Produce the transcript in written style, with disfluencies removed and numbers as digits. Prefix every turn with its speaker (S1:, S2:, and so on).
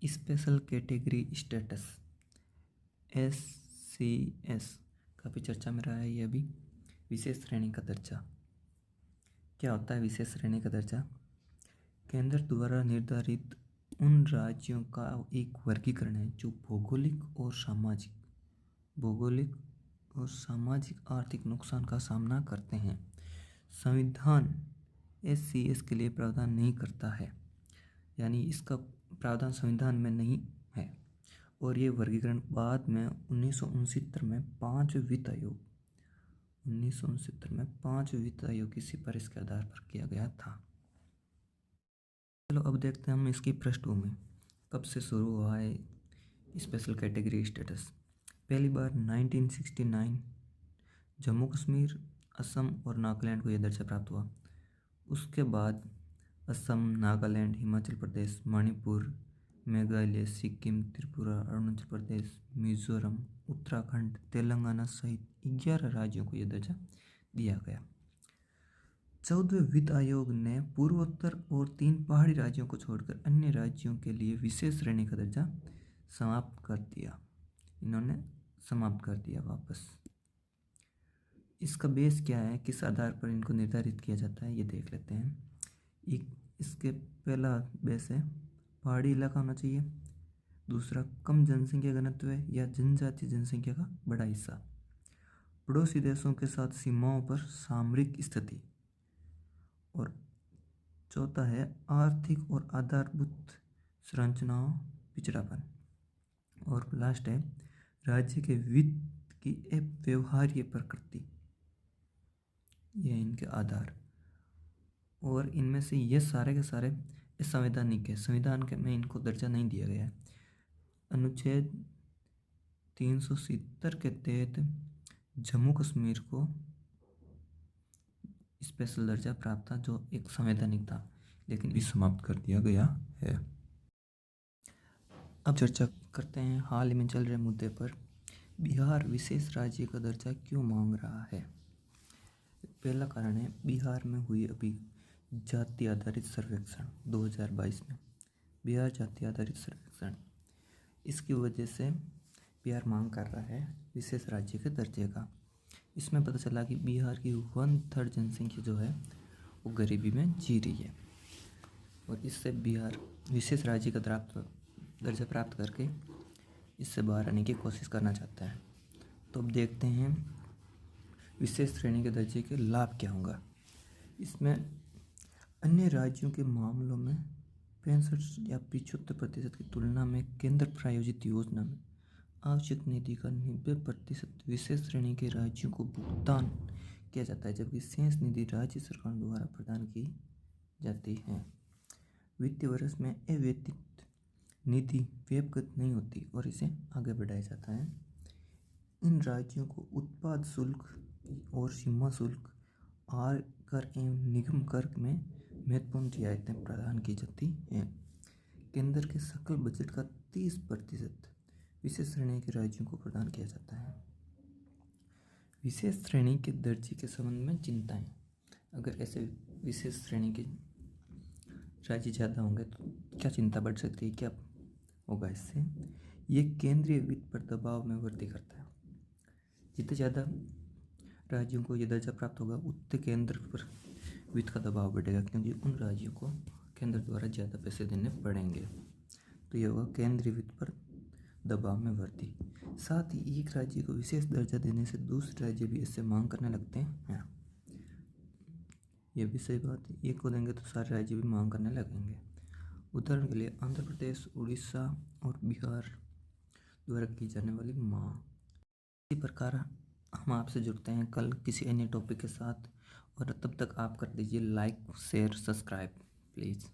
S1: Special category status SCS काफ़ी चर्चा में रहा है ये अभी। विशेष श्रेणी का दर्जा क्या होता है? विशेष श्रेणी का दर्जा केंद्र द्वारा निर्धारित उन राज्यों का एक वर्गीकरण है जो भौगोलिक और सामाजिक आर्थिक नुकसान का सामना करते हैं। संविधान SCS के लिए प्रावधान नहीं करता है, यानी इसका प्रावधान संविधान में नहीं है। और ये वर्गीकरण बाद में 1969 में पाँच वित्त आयोग की सिफारिश के आधार पर किया गया था। चलो अब देखते हैं हम इसकी पृष्ठभूमि कब से शुरू हुआ है स्पेशल कैटेगरी स्टेटस। पहली बार 1969 जम्मू कश्मीर, असम और नागालैंड को यह दर्जा प्राप्त हुआ। उसके बाद असम, नागालैंड, हिमाचल प्रदेश, मणिपुर, मेघालय, सिक्किम, त्रिपुरा, अरुणाचल प्रदेश, मिजोरम, उत्तराखंड, तेलंगाना सहित 11 राज्यों को यह दर्जा दिया गया। 14वें वित्त आयोग ने पूर्वोत्तर और 3 पहाड़ी राज्यों को छोड़कर अन्य राज्यों के लिए विशेष श्रेणी का दर्जा समाप्त कर दिया वापस। इसका बेस क्या है, किस आधार पर इनको निर्धारित किया जाता है, ये देख लेते हैं। इसके पहला बेस है पहाड़ी इलाका होना चाहिए। दूसरा, कम जनसंख्या घनत्व है या जनजातीय जनसंख्या का बड़ा हिस्सा। पड़ोसी देशों के साथ सीमाओं पर सामरिक स्थिति। और चौथा है आर्थिक और आधारभूत संरचनाओं पिछड़ापन। और लास्ट है राज्य के वित्त की अव्यवहार्य प्रकृति। ये इनके आधार। और इनमें से ये सारे के सारे असंवैधानिक है, संविधान के में इनको दर्जा नहीं दिया गया है। अनुच्छेद 370 के तहत जम्मू कश्मीर को स्पेशल दर्जा प्राप्त था, जो एक संवैधानिक था, लेकिन इस समाप्त कर दिया गया है। अब चर्चा करते हैं हाल ही में चल रहे मुद्दे पर। बिहार विशेष राज्य का दर्जा क्यों मांग रहा है? पहला कारण है बिहार में हुई अभी जाति आधारित सर्वेक्षण 2022 में, बिहार जाति आधारित सर्वेक्षण, इसकी वजह से बिहार मांग कर रहा है विशेष राज्य के दर्जे का। इसमें पता चला कि बिहार की 1/3 जनसंख्या जो है वो गरीबी में जी रही है, और इससे बिहार विशेष राज्य का दर्जा प्राप्त करके इससे बाहर आने की कोशिश करना चाहता है। तो अब देखते हैं विशेष श्रेणी के दर्जे के लाभ क्या होगा। इसमें अन्य राज्यों के मामलों में 65 या 75% की तुलना में केंद्र प्रायोजित योजना में आवश्यक निधि का 90% विशेष श्रेणी के राज्यों को भुगतान किया जाता है, जबकि शेष निधि राज्य सरकार द्वारा प्रदान की जाती है। वित्तीय वर्ष में अव्यतीत निधि व्यवगत नहीं होती और इसे आगे बढ़ाया जाता है। इन राज्यों को उत्पाद शुल्क और सीमा शुल्क, आय कर एवं निगम कर में महत्वपूर्ण रियायतें प्रदान की जाती हैं। केंद्र के सकल बजट का 30% विशेष श्रेणी के राज्यों को प्रदान किया जाता है। विशेष श्रेणी के दर्जे के संबंध में चिंताएं। अगर ऐसे विशेष श्रेणी के राज्य ज़्यादा होंगे तो क्या चिंता बढ़ सकती है, क्या होगा इससे? ये केंद्रीय वित्त पर दबाव में वृद्धि करता है। जितने ज़्यादा राज्यों को ये दर्जा प्राप्त होगा उतने केंद्र पर वित्त का दबाव बढ़ेगा, क्योंकि उन राज्यों को केंद्र द्वारा ज़्यादा पैसे देने पड़ेंगे। तो ये होगा केंद्रीय वित्त पर दबाव में वृद्धि। साथ ही एक राज्य को विशेष दर्जा देने से दूसरे राज्य भी इससे मांग करने लगते हैं। ये भी सही बात है, एक को देंगे तो सारे राज्य भी मांग करने लगेंगे। उदाहरण के लिए आंध्र प्रदेश, उड़ीसा और बिहार द्वारा की जाने वाली मांग। इसी प्रकार हम आपसे जुड़ते हैं कल किसी अन्य टॉपिक के साथ, और तब तक आप कर दीजिए लाइक, शेयर, सब्सक्राइब प्लीज़।